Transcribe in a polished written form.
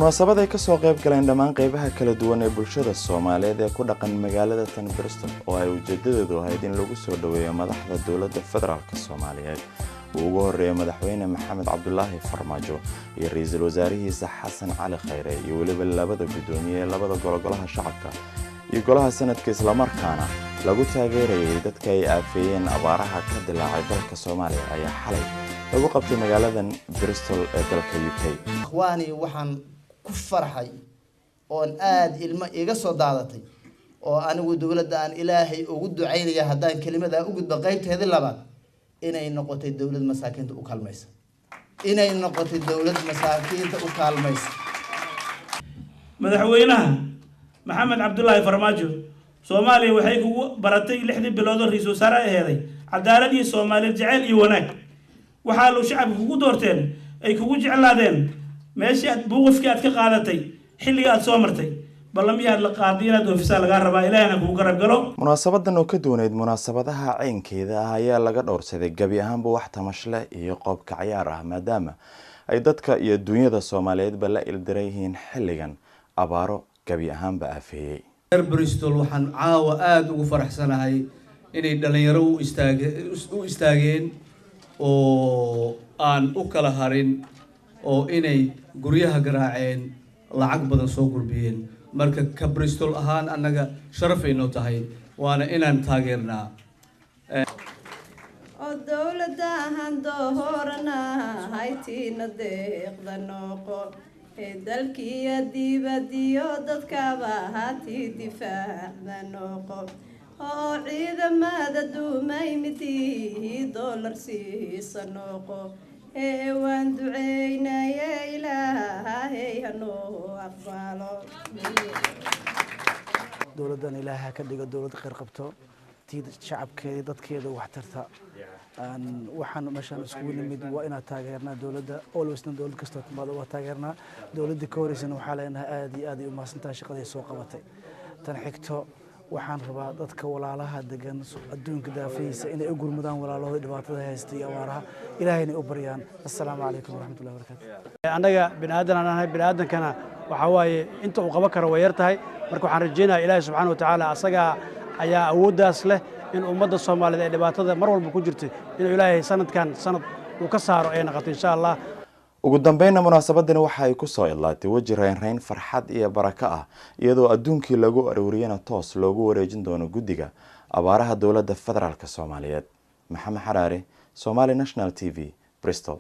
munaasabad ay ka soo qayb galeen dhammaan qaybaha kala duwan ee bulshada Soomaaliyeed ee ku dhaqan magaalada tan Bristol oo ay ujeedadeedu ahayd in lagu soo dhaweeyo madaxda dawladda federaalka Soomaaliyeed uu ugu horeeyay madaxweyne Maxamed Cabdullaahi Farmaajo iyo ra'iisul wasaarihiisa Xasan Cali Khayre iyo waliba labada gudoomiye ee labada golaha shacabka iyo golaha sanadka isla markaana lagu taageerayay dadka ay aafeeyeen abaaraha ka dilaacay dalka Soomaaliya ayaa xalay lagu qabtay magaaladan Bristol ee dalka UK. Akhwaani waxaan ku farxay oo aad ilmo iga soo daadatay oo anigu dawladda aan Ilaahay ugu duceynaya hadaan kelimada ugu gudbo qaybteeda labaad inay noqotay dawlad masaakiinta u kaalmaysa madaxweynaha Maxamed Cabdullaahi Farmaajo Soomaaliya waxay kugu baratay 6 bilood oo ra'iisul wasaare aheeday cadaalad iyo Soomaaliyeed jacayl iyo wanaag waxa loo shacabku kugu doorteen ay kugu jeclaadeen meeshii aad buuqifkii aad ka qaadatay xilliga aad soo martay balamiyaad la qaaday inaad ofisaal laga rabaa Ilaahna kugu garab galo. Munaasabadan oo ka dooneyd munaasabadaha ciinkeeda ah ayaa laga dhowrsaday gabi ahaanba wax tamashle iyo qoobka ciyaar ah maadaama ay dadka iyo dunyada Soomaaliyeed ba la ildiray yihiin xilligan abaaro gabi ahaanba aafeeyay. Bristol waxaan caawa aad ugu faraxsanahay inay dhalinyaro u istaageen oo aan u kala harin oo inay guryaha garaaceen lacag badan soo gurbiyeen marka ka Bristol ahaan anaga sharaf ay noo tahay waana inaan taageernaa oo dawladda ahaan doorana haytiina deeqda noqo dalkiya dibadiyo dadkaba haati difaacda noqo oo ciidamada duumay midii dollar siisa noqo waan duceynaya Ilaahay hanoo aqbalo dawladdan Ilaahay ka dhigo dawlad khayr qabto tii shacabkeeda dadkeeda wax tarta waxaan meeshan isku nimid waa inaad taageernaa dawladda alwaysna dawlad kasta timaado waa taageernaa dawladda ka horeysana waxaa leenahay aad iyo aad u maasantahay shaqadii soo qabatay tan xigto waxaan rabaa dadka walaalaha degan adduunka daafiisa inay u gurmudaan walaalahooda dhibaatada haysta iyo abaaraha Ilaahayna u baryaan. Assalaamu calaykum waraxmatullaahi wabarakaatuh. Anaga bini'aadan aan ahay bini'aadankana waxa waaye inta uu qaban karo way yar tahay marka waxaan rajeynayaa Ilaahay subxaanahu wa ta'aala asaga ayaa awooddaas leh in ummadda Soomaaliyeed ay dhibaatada mar walba ku jirto inuu Ilaahay sanad uu ka saaro ay noqoto insha Allah. ugu dambeynna munaasabadani waxa ay ku soo ilaatay waji rayn farxad iyo baraka ah iyadoo adduunkii lagu arooriyana toos loogu wareejin doono guddiga abaaraha dawladda federaalka Soomaaliyeed. Maxamed Xaraare, Somali National TV, Bristol.